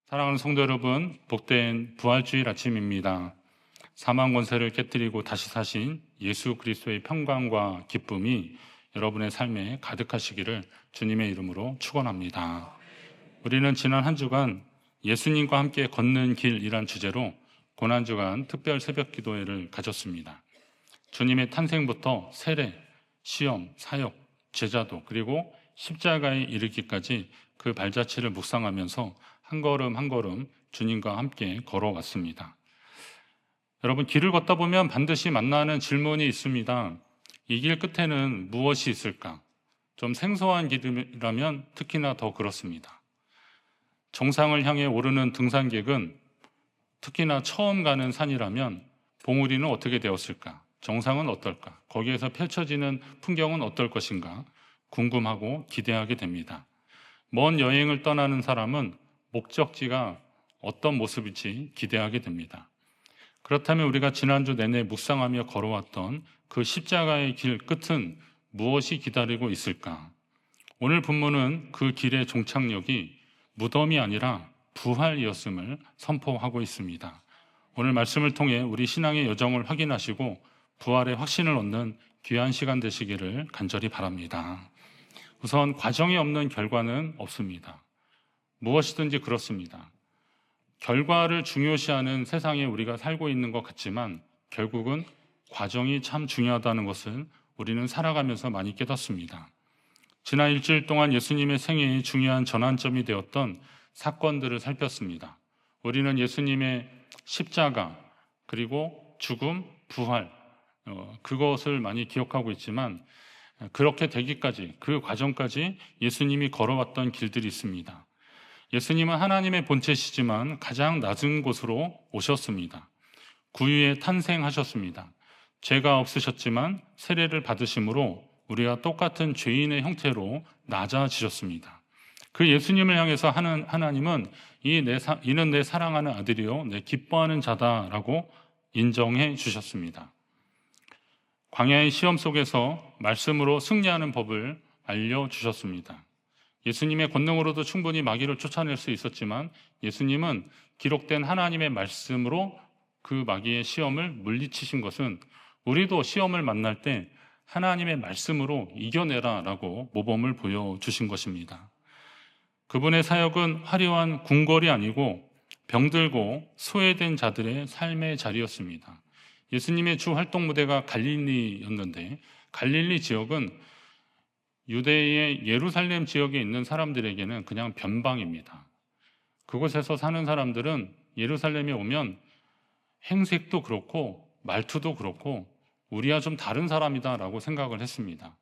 사랑하는 성도 여러분, 복된 부활주일 아침입니다. 사망 권세를 깨뜨리고 다시 사신 예수 그리스도의 평강과 기쁨이 여러분의 삶에 가득하시기를 주님의 이름으로 축원합니다. 우리는 지난 한 주간 예수님과 함께 걷는 길이란 주제로 고난주간 특별 새벽 기도회를 가졌습니다. 주님의 탄생부터 세례, 시험, 사역, 제자도 그리고 십자가에 이르기까지 그 발자취를 묵상하면서 한 걸음 한 걸음 주님과 함께 걸어왔습니다. 여러분, 길을 걷다 보면 반드시 만나는 질문이 있습니다. 이 길 끝에는 무엇이 있을까? 좀 생소한 길이라면 특히나 더 그렇습니다. 정상을 향해 오르는 등산객은 특히나 처음 가는 산이라면 봉우리는 어떻게 되었을까? 정상은 어떨까? 거기에서 펼쳐지는 풍경은 어떨 것인가? 궁금하고 기대하게 됩니다. 먼 여행을 떠나는 사람은 목적지가 어떤 모습일지 기대하게 됩니다. 그렇다면 우리가 지난주 내내 묵상하며 걸어왔던 그 십자가의 길 끝은 무엇이 기다리고 있을까? 오늘 본문은 그 길의 종착역이 무덤이 아니라 부활이었음을 선포하고 있습니다. 오늘 말씀을 통해 우리 신앙의 여정을 확인하시고 부활의 확신을 얻는 귀한 시간 되시기를 간절히 바랍니다. 우선 과정이 없는 결과는 없습니다. 무엇이든지 그렇습니다. 결과를 중요시하는 세상에 우리가 살고 있는 것 같지만 결국은 과정이 참 중요하다는 것을 우리는 살아가면서 많이 깨닫습니다. 지난 일주일 동안 예수님의 생애의 중요한 전환점이 되었던 사건들을 살폈습니다. 우리는 예수님의 십자가 그리고 죽음, 부활 그것을 많이 기억하고 있지만 그렇게 되기까지 그 과정까지 예수님이 걸어왔던 길들이 있습니다. 예수님은 하나님의 본체시지만 가장 낮은 곳으로 오셨습니다. 구유에 탄생하셨습니다. 죄가 없으셨지만 세례를 받으심으로 우리와 똑같은 죄인의 형태로 낮아지셨습니다. 그 예수님을 향해서 하나님은 이는 내 사랑하는 아들이요 내 기뻐하는 자다라고 인정해 주셨습니다. 광야의 시험 속에서 말씀으로 승리하는 법을 알려주셨습니다. 예수님의 권능으로도 충분히 마귀를 쫓아낼 수 있었지만 예수님은 기록된 하나님의 말씀으로 그 마귀의 시험을 물리치신 것은 우리도 시험을 만날 때 하나님의 말씀으로 이겨내라 라고 모범을 보여주신 것입니다. 그분의 사역은 화려한 궁궐이 아니고 병들고 소외된 자들의 삶의 자리였습니다. 예수님의 주 활동 무대가 갈릴리였는데 갈릴리 지역은 유대의 예루살렘 지역에 있는 사람들에게는 그냥 변방입니다. 그곳에서 사는 사람들은 예루살렘에 오면 행색도 그렇고 말투도 그렇고 우리와 좀 다른 사람이다라고 생각을 했습니다.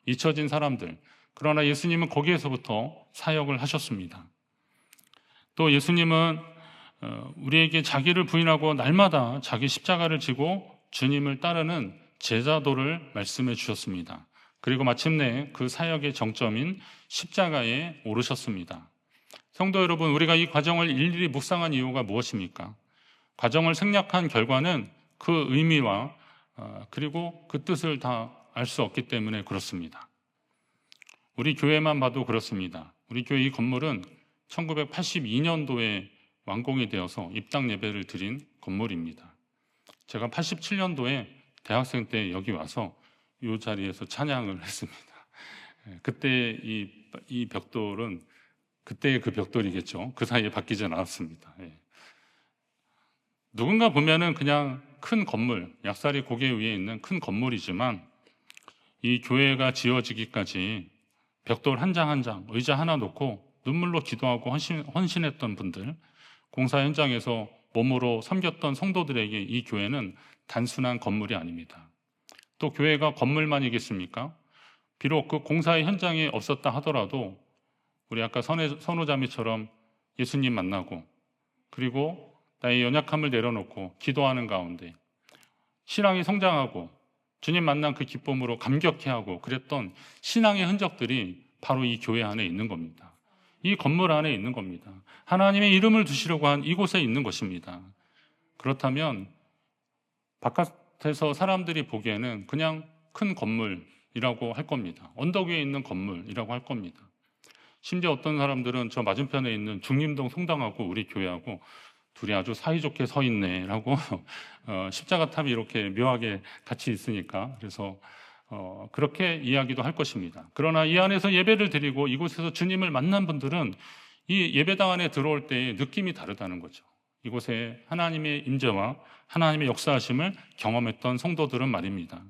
잊혀진 사람들. 그러나 예수님은 거기에서부터 사역을 하셨습니다. 또 예수님은 우리에게 자기를 부인하고 날마다 자기 십자가를 지고 주님을 따르는 제자도를 말씀해 주셨습니다. 그리고 마침내 그 사역의 정점인 십자가에 오르셨습니다. 성도 여러분, 우리가 이 과정을 일일이 묵상한 이유가 무엇입니까? 과정을 생략한 결과는 그 의미와 그리고 그 뜻을 다 알 수 없기 때문에 그렇습니다. 우리 교회만 봐도 그렇습니다. 우리 교회 이 건물은 1982년도에 완공이 되어서 입당 예배를 드린 건물입니다. 제가 87년도에 대학생 때 여기 와서 이 자리에서 찬양을 했습니다. 그때 이 벽돌은 그때의 그 벽돌이겠죠. 그 사이에 바뀌지 않았습니다. 누군가 보면은 그냥 큰 건물, 약사리 고개 위에 있는 큰 건물이지만 이 교회가 지어지기까지 벽돌 한 장 한 장, 의자 하나 놓고 눈물로 기도하고 헌신했던 분들, 공사 현장에서 몸으로 섬겼던 성도들에게 이 교회는 단순한 건물이 아닙니다. 또 교회가 건물만이겠습니까? 비록 그 공사의 현장에 없었다 하더라도 우리 아까 선우자매처럼 예수님 만나고 그리고 나의 연약함을 내려놓고 기도하는 가운데 신앙이 성장하고 주님 만난 그 기쁨으로 감격해하고 그랬던 신앙의 흔적들이 바로 이 교회 안에 있는 겁니다. 이 건물 안에 있는 겁니다. 하나님의 이름을 두시려고 한 이곳에 있는 것입니다. 그렇다면 바깥에서 사람들이 보기에는 그냥 큰 건물이라고 할 겁니다. 언덕 위에 있는 건물이라고 할 겁니다. 심지어 어떤 사람들은 저 맞은편에 있는 중림동 성당하고 우리 교회하고 둘이 아주 사이좋게 서 있네라고 십자가 탑이 이렇게 묘하게 같이 있으니까 그래서 그렇게 이야기도 할 것입니다. 그러나 이 안에서 예배를 드리고 이곳에서 주님을 만난 분들은 이 예배당 안에 들어올 때의 느낌이 다르다는 거죠. 이곳에 하나님의 임재와 하나님의 역사하심을 경험했던 성도들은 말입니다.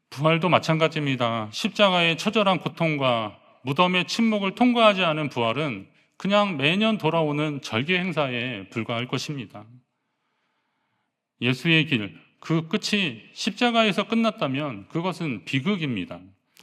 부활도 마찬가지입니다. 십자가의 처절한 고통과 무덤의 침묵을 통과하지 않은 부활은 그냥 매년 돌아오는 절개 행사에 불과할 것입니다. 예수의 길, 그 끝이 십자가에서 끝났다면 그것은 비극입니다.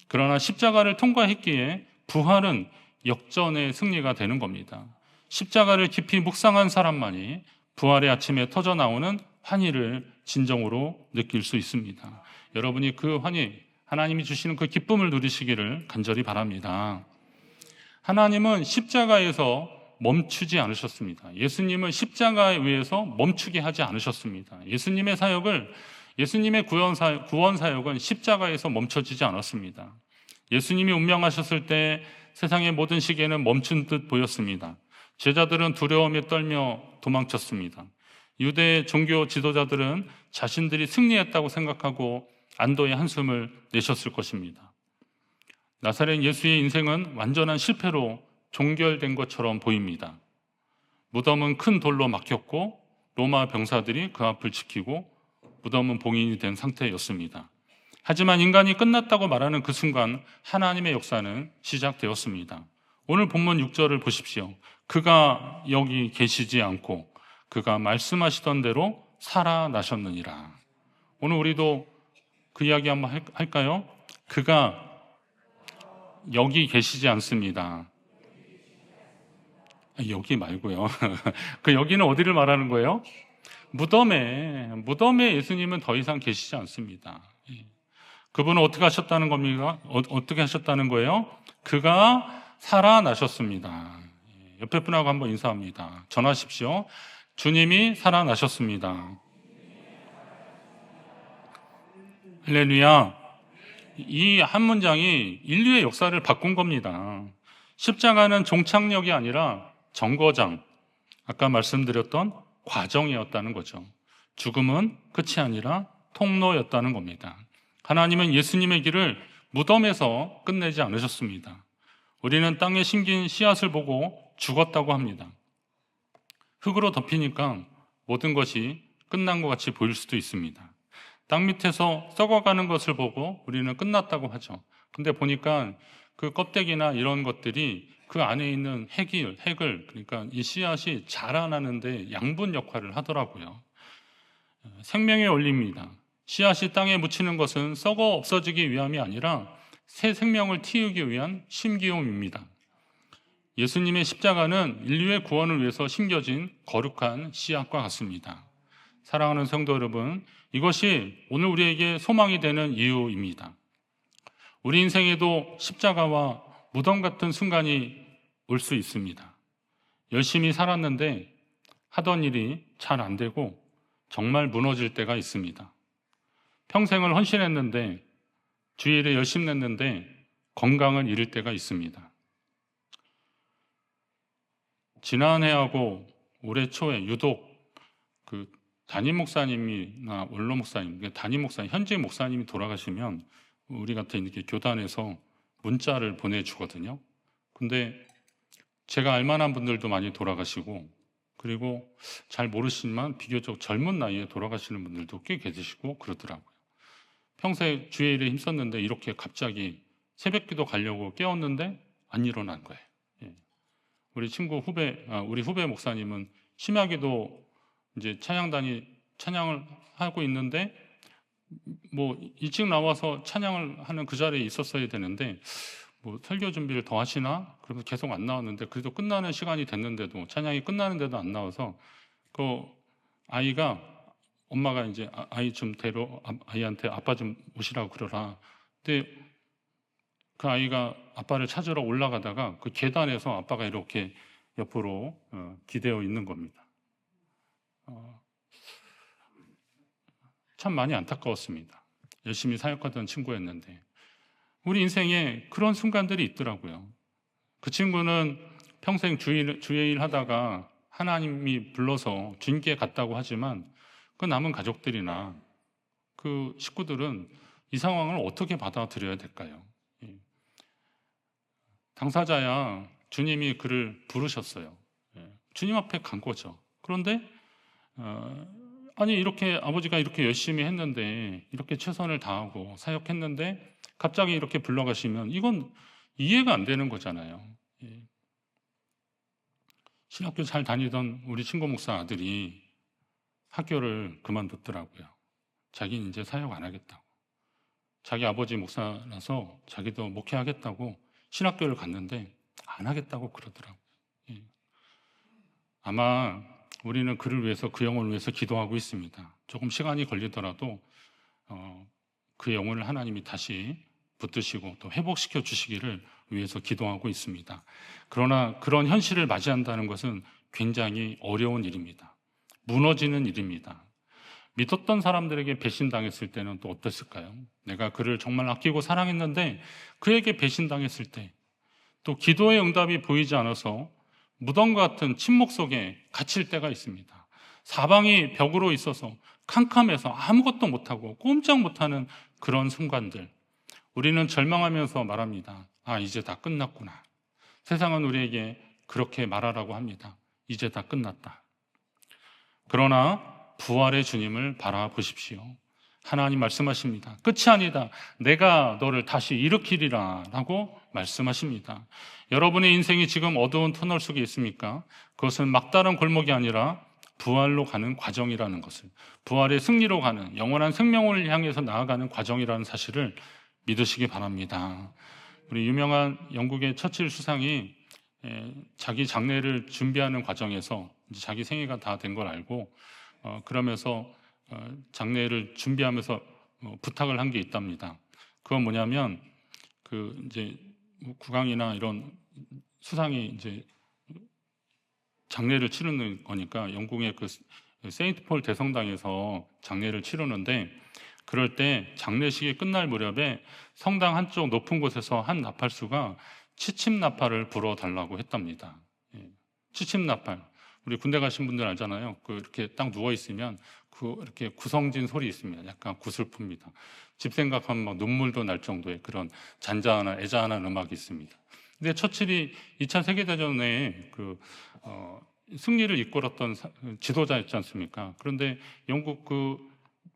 그러나 십자가를 통과했기에 부활은 역전의 승리가 되는 겁니다. 십자가를 깊이 묵상한 사람만이 부활의 아침에 터져 나오는 환희를 진정으로 느낄 수 있습니다. 여러분이 그 환희, 하나님이 주시는 그 기쁨을 누리시기를 간절히 바랍니다. 하나님은 십자가에서 멈추지 않으셨습니다. 예수님은 십자가에 의해서 멈추게 하지 않으셨습니다. 예수님의 사역을, 예수님의 구원 사역은 십자가에서 멈춰지지 않았습니다. 예수님이 운명하셨을 때 세상의 모든 시계는 멈춘 듯 보였습니다. 제자들은 두려움에 떨며 도망쳤습니다. 유대 종교 지도자들은 자신들이 승리했다고 생각하고 안도의 한숨을 내셨을 것입니다. 나사렛 예수의 인생은 완전한 실패로 종결된 것처럼 보입니다. 무덤은 큰 돌로 막혔고 로마 병사들이 그 앞을 지키고 무덤은 봉인이 된 상태였습니다. 하지만 인간이 끝났다고 말하는 그 순간 하나님의 역사는 시작되었습니다. 오늘 본문 6절을 보십시오. 그가 여기 계시지 않고 그가 말씀하시던 대로 살아나셨느니라. 오늘 우리도 그 이야기 한번 할까요? 그가 여기 계시지 않습니다. 여기 말고요. 그 여기는 어디를 말하는 거예요? 무덤에 예수님은 더 이상 계시지 않습니다. 그분은 어떻게 하셨다는 겁니까? 어떻게 하셨다는 거예요? 그가 살아나셨습니다. 옆에 분하고 한번 인사합니다. 전하십시오. 주님이 살아나셨습니다. 할렐루야. 이 한 문장이 인류의 역사를 바꾼 겁니다. 십자가는 종착역이 아니라 정거장, 아까 말씀드렸던 과정이었다는 거죠. 죽음은 끝이 아니라 통로였다는 겁니다. 하나님은 예수님의 길을 무덤에서 끝내지 않으셨습니다. 우리는 땅에 심긴 씨앗을 보고 죽었다고 합니다. 흙으로 덮이니까 모든 것이 끝난 것 같이 보일 수도 있습니다. 땅 밑에서 썩어가는 것을 보고 우리는 끝났다고 하죠. 근데 보니까 그 껍데기나 이런 것들이 그 안에 있는 핵을, 그러니까 이 씨앗이 자라나는데 양분 역할을 하더라고요. 생명의 원리입니다. 씨앗이 땅에 묻히는 것은 썩어 없어지기 위함이 아니라 새 생명을 틔우기 위한 심기용입니다. 예수님의 십자가는 인류의 구원을 위해서 심겨진 거룩한 씨앗과 같습니다. 사랑하는 성도 여러분, 이것이 오늘 우리에게 소망이 되는 이유입니다. 우리 인생에도 십자가와 무덤 같은 순간이 올 수 있습니다. 열심히 살았는데 하던 일이 잘 안 되고 정말 무너질 때가 있습니다. 평생을 헌신했는데 주일에 열심 냈는데 건강을 잃을 때가 있습니다. 지난해하고 올해 초에 유독 그 담임 목사님이나 원로 목사님, 담임 목사님, 현직 목사님이 돌아가시면 우리 같은 이렇게 교단에서 문자를 보내주거든요. 근데 제가 알만한 분들도 많이 돌아가시고, 그리고 잘 모르시지만 비교적 젊은 나이에 돌아가시는 분들도 꽤 계시고 그러더라고요. 평소에 주일에 힘썼는데 이렇게 갑자기 새벽기도 가려고 깨웠는데 안 일어난 거예요. 우리 우리 후배 목사님은 심야기도 이제 찬양을 하고 있는데 뭐 일찍 나와서 찬양을 하는 그 자리에 있었어야 되는데 뭐 설교 준비를 더 하시나? 그래서 계속 안 나왔는데 그래도 끝나는 시간이 됐는데도 찬양이 끝나는데도 안 나와서 그 아이가 엄마가 이제 아이 좀 아이한테 아빠 좀 오시라고 그러라. 근데 그 아이가 아빠를 찾으러 올라가다가 그 계단에서 아빠가 이렇게 옆으로 기대어 있는 겁니다. 참 많이 안타까웠습니다. 열심히 사역하던 친구였는데 우리 인생에 그런 순간들이 있더라고요. 그 친구는 평생 주의 일 하다가 하나님이 불러서 주님께 갔다고 하지만 그 남은 가족들이나 그 식구들은 이 상황을 어떻게 받아들여야 될까요? 예. 당사자야 주님이 그를 부르셨어요. 예. 주님 앞에 간 거죠. 그런데 아니 이렇게 아버지가 이렇게 열심히 했는데, 이렇게 최선을 다하고 사역했는데 갑자기 이렇게 불러가시면 이건 이해가 안 되는 거잖아요. 예. 신학교 잘 다니던 우리 친구 목사 아들이 학교를 그만뒀더라고요. 자기는 이제 사역 안 하겠다고. 자기 아버지 목사라서 자기도 목회하겠다고 신학교를 갔는데 안 하겠다고 그러더라고요. 예. 아마 우리는 그를 위해서, 그 영혼을 위해서 기도하고 있습니다. 조금 시간이 걸리더라도 그 영혼을 하나님이 다시 붙드시고 또 회복시켜 주시기를 위해서 기도하고 있습니다. 그러나 그런 현실을 맞이한다는 것은 굉장히 어려운 일입니다. 무너지는 일입니다. 믿었던 사람들에게 배신당했을 때는 또 어땠을까요? 내가 그를 정말 아끼고 사랑했는데 그에게 배신당했을 때, 또 기도의 응답이 보이지 않아서 무덤 같은 침묵 속에 갇힐 때가 있습니다. 사방이 벽으로 있어서 캄캄해서 아무것도 못하고 꼼짝 못하는 그런 순간들, 우리는 절망하면서 말합니다. 아, 이제 다 끝났구나. 세상은 우리에게 그렇게 말하라고 합니다. 이제 다 끝났다. 그러나 부활의 주님을 바라보십시오. 하나님 말씀하십니다. 끝이 아니다. 내가 너를 다시 일으키리라 라고 말씀하십니다. 여러분의 인생이 지금 어두운 터널 속에 있습니까? 그것은 막다른 골목이 아니라 부활로 가는 과정이라는 것을, 부활의 승리로 가는, 영원한 생명을 향해서 나아가는 과정이라는 사실을 믿으시기 바랍니다. 우리 유명한 영국의 처칠 수상이 자기 장례를 준비하는 과정에서 이제 자기 생애가 다 된 걸 알고 그러면서 장례를 준비하면서 부탁을 한 게 있답니다. 그건 뭐냐면 그 이제 국왕이나 이런 수상이 이제 장례를 치르는 거니까 영국의 그 세인트 폴 대성당에서 장례를 치르는데, 그럴 때 장례식이 끝날 무렵에 성당 한쪽 높은 곳에서 한 나팔수가 치침나팔을 불어달라고 했답니다. 예. 치침나팔, 우리 군대 가신 분들 알잖아요. 그 이렇게 딱 누워 있으면 그 이렇게 구성진 소리 있습니다. 약간 구슬픕니다. 집 생각하면 막 눈물도 날 정도의 그런 잔잔한 애잔한 음악이 있습니다. 근데 처칠이 2차 세계대전에 승리를 이끌었던 지도자였지 않습니까? 그런데 영국 그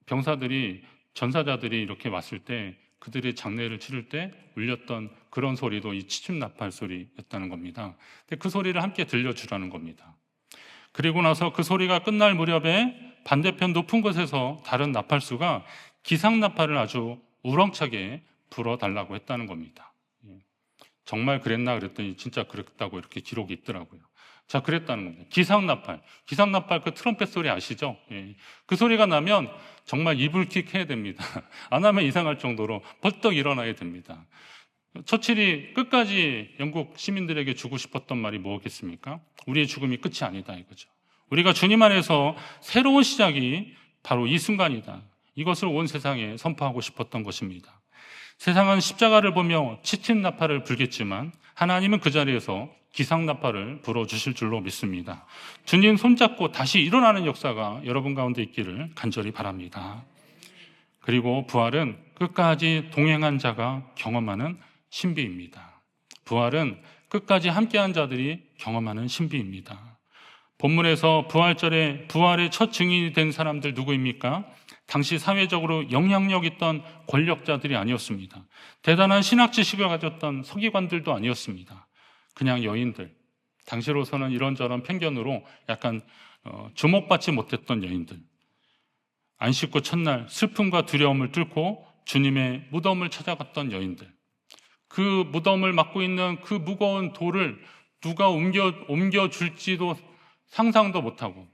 병사들이, 전사자들이 이렇게 왔을 때 그들이 장례를 치를 때 울렸던 그런 소리도 이 치침나팔 소리였다는 겁니다. 근데 그 소리를 함께 들려주라는 겁니다. 그리고 나서 그 소리가 끝날 무렵에 반대편 높은 곳에서 다른 나팔수가 기상나팔을 아주 우렁차게 불어달라고 했다는 겁니다. 정말 그랬나 그랬더니 진짜 그랬다고 이렇게 기록이 있더라고요. 자, 그랬다는 겁니다. 기상나팔 그 트럼펫 소리 아시죠? 예. 그 소리가 나면 정말 이불킥 해야 됩니다. 안 하면 이상할 정도로 벌떡 일어나야 됩니다. 처칠이 끝까지 영국 시민들에게 주고 싶었던 말이 뭐겠습니까? 우리의 죽음이 끝이 아니다 이거죠. 우리가 주님 안에서 새로운 시작이 바로 이 순간이다. 이것을 온 세상에 선포하고 싶었던 것입니다. 세상은 십자가를 보며 치침나팔을 불겠지만 하나님은 그 자리에서 기상나팔을 불어주실 줄로 믿습니다. 주님 손잡고 다시 일어나는 역사가 여러분 가운데 있기를 간절히 바랍니다. 그리고 부활은 끝까지 동행한 자가 경험하는 신비입니다. 부활은 끝까지 함께한 자들이 경험하는 신비입니다. 본문에서 부활절에 부활의 첫 증인이 된 사람들 누구입니까? 당시 사회적으로 영향력 있던 권력자들이 아니었습니다. 대단한 신학 지식을 가졌던 서기관들도 아니었습니다. 그냥 여인들, 당시로서는 이런저런 편견으로 약간 주목받지 못했던 여인들, 안식구 첫날 슬픔과 두려움을 뚫고 주님의 무덤을 찾아갔던 여인들, 그 무덤을 맡고 있는 그 무거운 돌을 누가 옮겨줄지도 상상도 못하고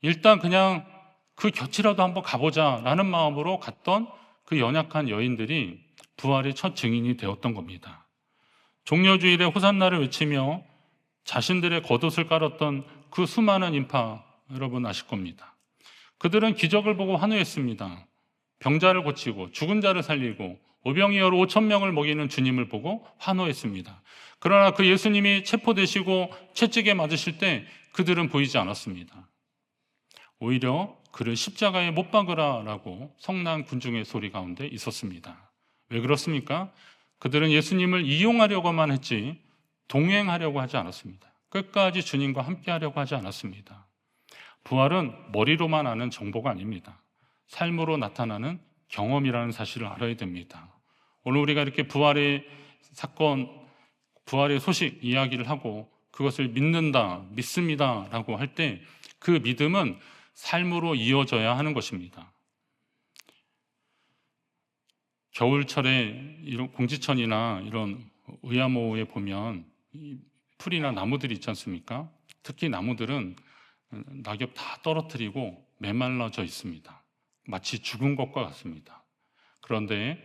일단 그냥 그 곁이라도 한번 가보자라는 마음으로 갔던 그 연약한 여인들이 부활의 첫 증인이 되었던 겁니다. 종려주일에 호산나를 외치며 자신들의 겉옷을 깔았던 그 수많은 인파, 여러분 아실 겁니다. 그들은 기적을 보고 환호했습니다. 병자를 고치고 죽은 자를 살리고 오병이어로 5천 명을 먹이는 주님을 보고 환호했습니다. 그러나 그 예수님이 체포되시고 채찍에 맞으실 때 그들은 보이지 않았습니다. 오히려 그를 십자가에 못 박으라라고 성난 군중의 소리 가운데 있었습니다. 왜 그렇습니까? 그들은 예수님을 이용하려고만 했지 동행하려고 하지 않았습니다. 끝까지 주님과 함께 하려고 하지 않았습니다. 부활은 머리로만 아는 정보가 아닙니다. 삶으로 나타나는 경험이라는 사실을 알아야 됩니다. 오늘 우리가 이렇게 부활의 사건, 부활의 소식 이야기를 하고 그것을 믿는다, 믿습니다 라고 할 때 그 믿음은 삶으로 이어져야 하는 것입니다. 겨울철에 이런 공지천이나 이런 의암호에 보면 풀이나 나무들이 있지 않습니까? 특히 나무들은 낙엽 다 떨어뜨리고 메말라져 있습니다. 마치 죽은 것과 같습니다. 그런데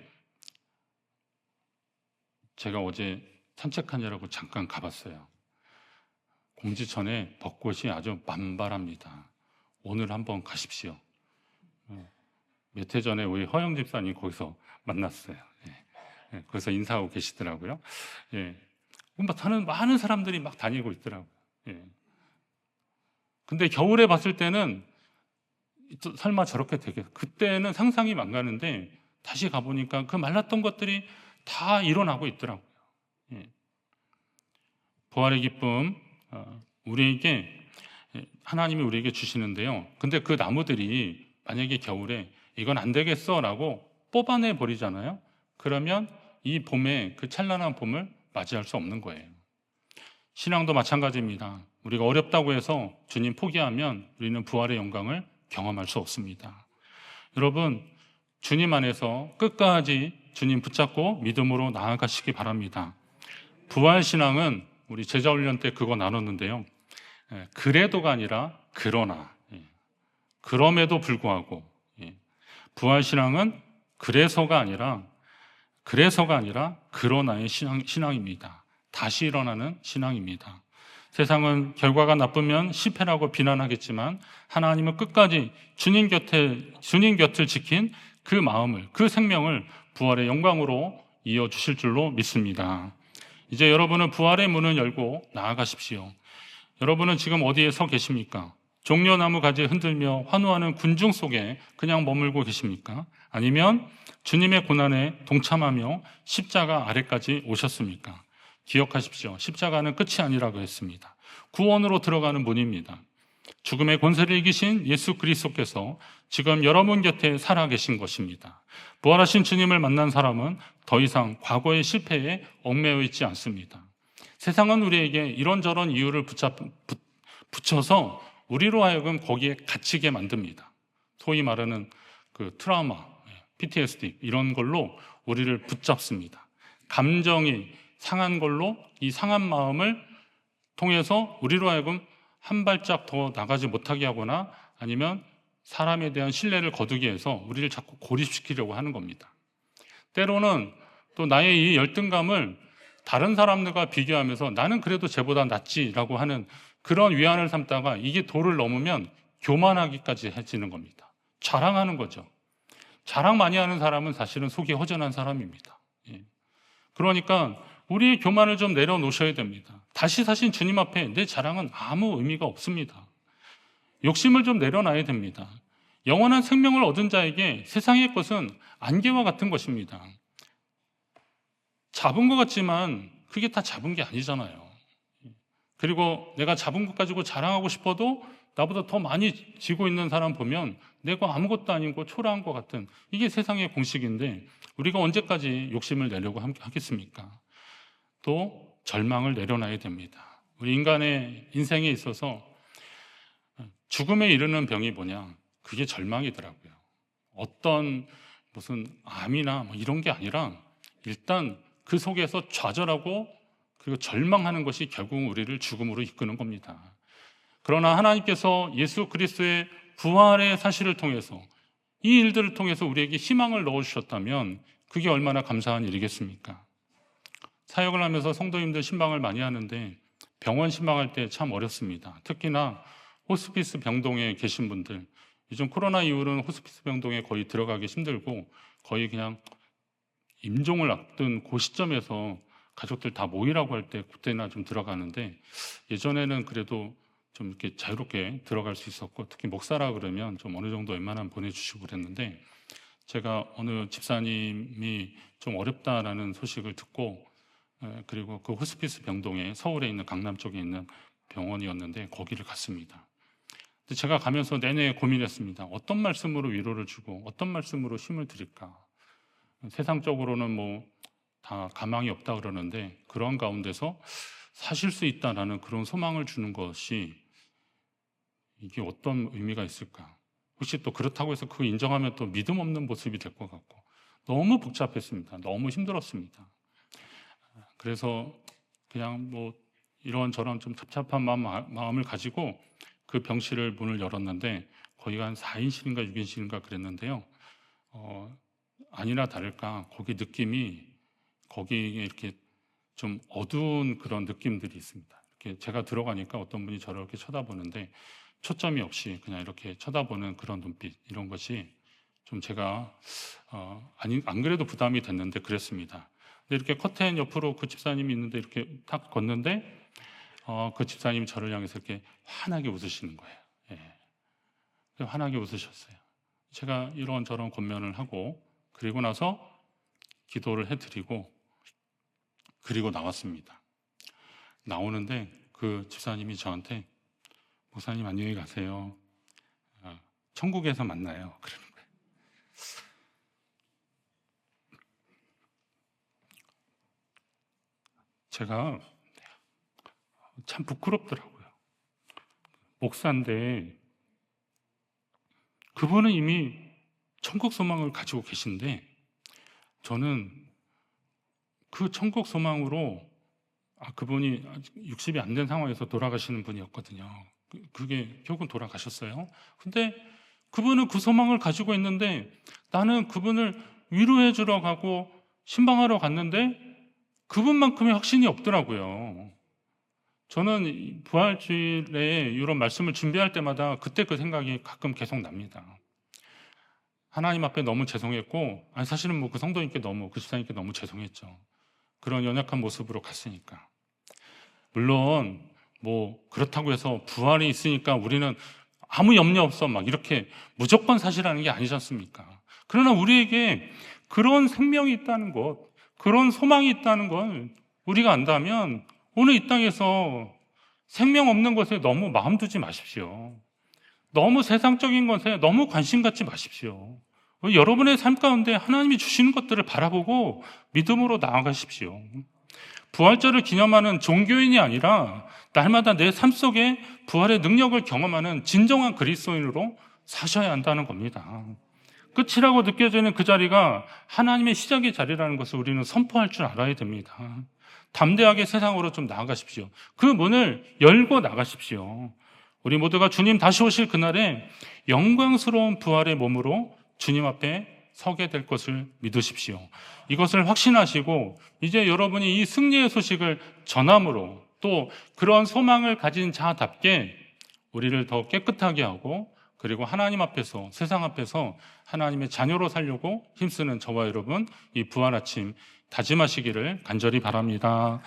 제가 어제 산책하느라고 잠깐 가봤어요. 공지천에 벚꽃이 아주 만발합니다. 오늘 한번 가십시오. 몇 해 전에 우리 허영 집사님 거기서 만났어요. 거기서 인사하고 계시더라고요. 많은 사람들이 막 다니고 있더라고요. 근데 겨울에 봤을 때는 설마 저렇게 되겠어. 그때는 상상이 안 가는데 다시 가보니까 그 말랐던 것들이 다 일어나고 있더라고요. 부활의 기쁨, 우리에게 하나님이 우리에게 주시는데요. 근데 그 나무들이 만약에 겨울에 이건 안 되겠어 라고 뽑아내 버리잖아요. 그러면 이 봄에 그 찬란한 봄을 맞이할 수 없는 거예요. 신앙도 마찬가지입니다. 우리가 어렵다고 해서 주님 포기하면 우리는 부활의 영광을 경험할 수 없습니다. 여러분, 주님 안에서 끝까지 주님 붙잡고 믿음으로 나아가시기 바랍니다. 부활신앙은 우리 제자훈련 때 그거 나눴는데요. 그래도가 아니라 그러나, 그럼에도 불구하고, 부활신앙은 그래서가 아니라 그러나의 신앙입니다. 다시 일어나는 신앙입니다. 세상은 결과가 나쁘면 실패라고 비난하겠지만 하나님은 끝까지 주님 곁을 지킨 그 마음을, 그 생명을 부활의 영광으로 이어주실 줄로 믿습니다. 이제 여러분은 부활의 문을 열고 나아가십시오. 여러분은 지금 어디에 서 계십니까? 종려나무 가지 흔들며 환호하는 군중 속에 그냥 머물고 계십니까? 아니면 주님의 고난에 동참하며 십자가 아래까지 오셨습니까? 기억하십시오. 십자가는 끝이 아니라고 했습니다. 구원으로 들어가는 문입니다. 죽음의 권세를 이기신 예수 그리스도께서 지금 여러분 곁에 살아계신 것입니다. 부활하신 주님을 만난 사람은 더 이상 과거의 실패에 얽매여 있지 않습니다. 세상은 우리에게 이런저런 이유를 붙여서 우리로 하여금 거기에 갇히게 만듭니다. 소위 말하는 그 트라우마, PTSD 이런 걸로 우리를 붙잡습니다. 감정이 상한 걸로 이 상한 마음을 통해서 우리로 하여금 한 발짝 더 나가지 못하게 하거나 아니면 사람에 대한 신뢰를 거두기 위해서 우리를 자꾸 고립시키려고 하는 겁니다. 때로는 또 나의 이 열등감을 다른 사람들과 비교하면서 나는 그래도 쟤보다 낫지라고 하는 그런 위안을 삼다가 이게 도를 넘으면 교만하기까지 해지는 겁니다. 자랑하는 거죠. 자랑 많이 하는 사람은 사실은 속이 허전한 사람입니다. 그러니까 우리의 교만을 좀 내려놓으셔야 됩니다. 다시 사신 주님 앞에 내 자랑은 아무 의미가 없습니다. 욕심을 좀 내려놔야 됩니다. 영원한 생명을 얻은 자에게 세상의 것은 안개와 같은 것입니다. 잡은 것 같지만 그게 다 잡은 게 아니잖아요. 그리고 내가 잡은 것 가지고 자랑하고 싶어도 나보다 더 많이 지고 있는 사람 보면 내가 아무것도 아니고 초라한 것 같은 이게 세상의 공식인데 우리가 언제까지 욕심을 내려고 하겠습니까? 또 절망을 내려놔야 됩니다. 우리 인간의 인생에 있어서 죽음에 이르는 병이 뭐냐? 그게 절망이더라고요. 어떤 무슨 암이나 뭐 이런 게 아니라 일단 그 속에서 좌절하고 그리고 절망하는 것이 결국 우리를 죽음으로 이끄는 겁니다. 그러나 하나님께서 예수 그리스도의 부활의 사실을 통해서 이 일들을 통해서 우리에게 희망을 넣어주셨다면 그게 얼마나 감사한 일이겠습니까? 사역을 하면서 성도님들 신방을 많이 하는데 병원 신방할 때 참 어렵습니다. 특히나 호스피스 병동에 계신 분들, 요즘 코로나 이후로는 호스피스 병동에 거의 들어가기 힘들고 거의 그냥 임종을 앞둔 그 시점에서 가족들 다 모이라고 할 때 그때나 좀 들어가는데, 예전에는 그래도 좀 이렇게 자유롭게 들어갈 수 있었고, 특히 목사라 그러면 좀 어느 정도 웬만하면 보내주시고 그랬는데, 제가 어느 집사님이 좀 어렵다라는 소식을 듣고, 그리고 그 호스피스 병동에 서울에 있는 강남 쪽에 있는 병원이었는데 거기를 갔습니다. 근데 제가 가면서 내내 고민했습니다. 어떤 말씀으로 위로를 주고 어떤 말씀으로 힘을 드릴까. 세상적으로는 뭐 다 가망이 없다 그러는데, 그런 가운데서 사실 수 있다라는 그런 소망을 주는 것이 이게 어떤 의미가 있을까. 혹시 또 그렇다고 해서 그거 인정하면 또 믿음 없는 모습이 될 것 같고, 너무 복잡했습니다. 너무 힘들었습니다. 그래서 그냥 뭐 이런저런 좀 답답한 마음을 가지고 그 병실을 문을 열었는데, 거기가 한 4인실인가 6인실인가 그랬는데요. 아니나 다를까 거기 느낌이, 거기에 이렇게 좀 어두운 그런 느낌들이 있습니다. 이렇게 제가 들어가니까 어떤 분이 저를 이렇게 쳐다보는데, 초점이 없이 그냥 이렇게 쳐다보는 그런 눈빛, 이런 것이 좀 제가 안 그래도 부담이 됐는데 그랬습니다. 근데 이렇게 커튼 옆으로 그 집사님이 있는데 이렇게 탁 걷는데, 그 집사님이 저를 향해서 이렇게 환하게 웃으시는 거예요. 예. 환하게 웃으셨어요. 제가 이런저런 권면을 하고, 그리고 나서 기도를 해드리고, 그리고 나왔습니다. 나오는데 그 집사님이 저한테, 목사님 안녕히 가세요. 천국에서 만나요. 그러는 거예요. 제가 참 부끄럽더라고요. 목사인데 그분은 이미 천국 소망을 가지고 계신데, 저는 그 천국 소망으로, 그분이 아직 60이 안 된 상황에서 돌아가시는 분이었거든요. 그게 결국은 돌아가셨어요. 근데 그분은 그 소망을 가지고 있는데, 나는 그분을 위로해 주러 가고 신방하러 갔는데 그분만큼의 확신이 없더라고요. 저는 부활주일에 이런 말씀을 준비할 때마다 그때 그 생각이 가끔 계속 납니다. 하나님 앞에 너무 죄송했고, 사실은 뭐 그 성도님께 너무, 그 집사님께 너무 죄송했죠. 그런 연약한 모습으로 갔으니까. 물론 뭐 그렇다고 해서 부활이 있으니까 우리는 아무 염려 없어 막 이렇게 무조건 사실하는 게 아니지 않습니까? 그러나 우리에게 그런 생명이 있다는 것, 그런 소망이 있다는 걸 우리가 안다면, 오늘 이 땅에서 생명 없는 것에 너무 마음 두지 마십시오. 너무 세상적인 것에 너무 관심 갖지 마십시오. 여러분의 삶 가운데 하나님이 주시는 것들을 바라보고 믿음으로 나아가십시오. 부활절을 기념하는 종교인이 아니라 날마다 내 삶 속에 부활의 능력을 경험하는 진정한 그리스도인으로 사셔야 한다는 겁니다. 끝이라고 느껴지는 그 자리가 하나님의 시작의 자리라는 것을 우리는 선포할 줄 알아야 됩니다. 담대하게 세상으로 좀 나아가십시오. 그 문을 열고 나가십시오. 우리 모두가 주님 다시 오실 그날에 영광스러운 부활의 몸으로 주님 앞에 서게 될 것을 믿으십시오. 이것을 확신하시고, 이제 여러분이 이 승리의 소식을 전함으로, 또 그런 소망을 가진 자답게 우리를 더 깨끗하게 하고, 그리고 하나님 앞에서, 세상 앞에서 하나님의 자녀로 살려고 힘쓰는 저와 여러분, 이 부활 아침 다짐하시기를 간절히 바랍니다.